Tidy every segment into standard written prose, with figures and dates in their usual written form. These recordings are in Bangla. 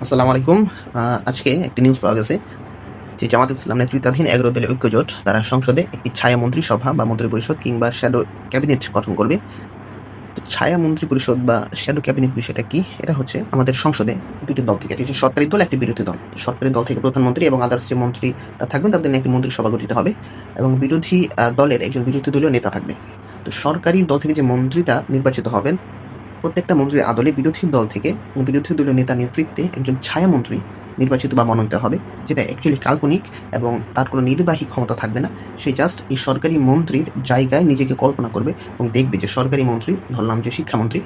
আসসালামু আলাইকুম। আজকে একটি নিউজ পাওয়া গেছে যে জামাত ইসলাম নেতৃত্বাধীন ১১ দলীয় ঐক্যজোট তারা সংসদে একটি ছায়া মন্ত্রিসভা বা মন্ত্রিপরিষদ কিংবা শ্যাডো ক্যাবিনেট গঠন করবে। তো ছায়া মন্ত্রিপরিষদ বা শ্যাডো ক্যাবিনেট বিষয়টা কি? এটা হচ্ছে আমাদের সংসদে দুটি দল থেকে, একটি সরকারি দল, একটি বিরোধী দল। সরকারি দল থেকে প্রধানমন্ত্রী এবং আদার্স যে মন্ত্রীরা থাকবেন তাদের নিয়ে একটি মন্ত্রিসভা গঠিত হবে এবং বিরোধী দলের একজন বিরোধী দলীয় নেতা থাকবে। তো সরকারি দল থেকে যে মন্ত্রীটা নির্বাচিত হবেন, প্রত্যেকটা মন্ত্রীর আদলে বিরোধী দল থেকে বিরোধী দলীয় নেতা নেতৃত্বে একজন ছায়া মন্ত্রী নির্বাচিত বা মনোনীত হবে, যেটা অ্যাকচুয়ালি কাল্পনিক এবং তার কোনো নির্বাহী ক্ষমতা থাকবে না। সে জাস্ট এই সরকারি মন্ত্রীর জায়গায় নিজেকে কল্পনা করবে এবং দেখবে যে সরকারি মন্ত্রী, ধরলাম যে শিক্ষামন্ত্রী,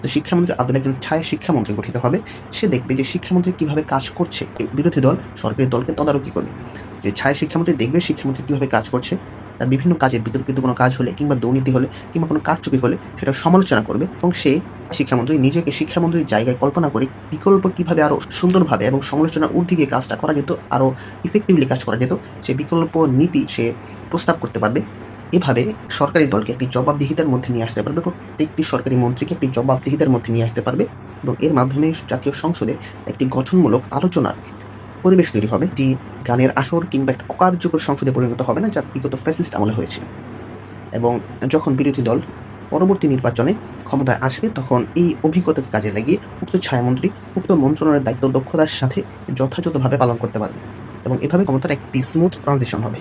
তো শিক্ষামন্ত্রীর আদলে একজন ছায়া শিক্ষামন্ত্রী গঠিত হবে। সে দেখবে যে শিক্ষামন্ত্রী কিভাবে কাজ করছে, বিরোধী দল সরকারি দলকে তদারকি করবে। যে ছায়া শিক্ষামন্ত্রী দেখবে শিক্ষামন্ত্রী কিভাবে কাজ করছে, তার বিভিন্ন কাজের বিতর্কিত কোনো কাজ হলে কিংবা দুর্নীতি হলে কিংবা কোনো কারচুপি হলে সেটা সমালোচনা করবে এবং সে শিক্ষামন্ত্রী নিজেকে শিক্ষামন্ত্রীর জায়গায় কল্পনা করে বিকল্প কিভাবে আরো সুন্দরভাবে এবং সমালোচনার ঊর্ধ্বে গিয়ে কাজটা করা যেত, আরো ইফেক্টিভলি কাজ করা যেত, সে বিকল্প নীতি সে প্রস্তাব করতে পারবে। এভাবে সরকারি দলকে একটি জবাবদিহিতার মধ্যে নিয়ে আসতে পারবে, প্রত্যেকটি সরকারি মন্ত্রীকে একটি জবাবদিহিতার মধ্যে নিয়ে আসতে পারবে এবং এর মাধ্যমে জাতীয় সংসদে একটি গঠনমূলক আলোচনার পরিবেশ তৈরি হবে, যে গানের আসর কিংবা একটা অকার্যকর সংসদে পরিণত হবে না, যা বিগত ফ্যাসিস্ট আমলে হয়েছে। এবং যখন বিরোধী দল পরবর্তী নির্বাচনে ক্ষমতায় আসবে, তখন এই অভিজ্ঞতাকে কাজে লাগিয়ে উক্ত ছায়ামন্ত্রী উক্ত মন্ত্রণালয়ের দায়িত্ব দক্ষতার সাথে যথাযথভাবে পালন করতে পারবে এবং এভাবে ক্ষমতার একটি স্মুথ ট্রানজিশন হবে।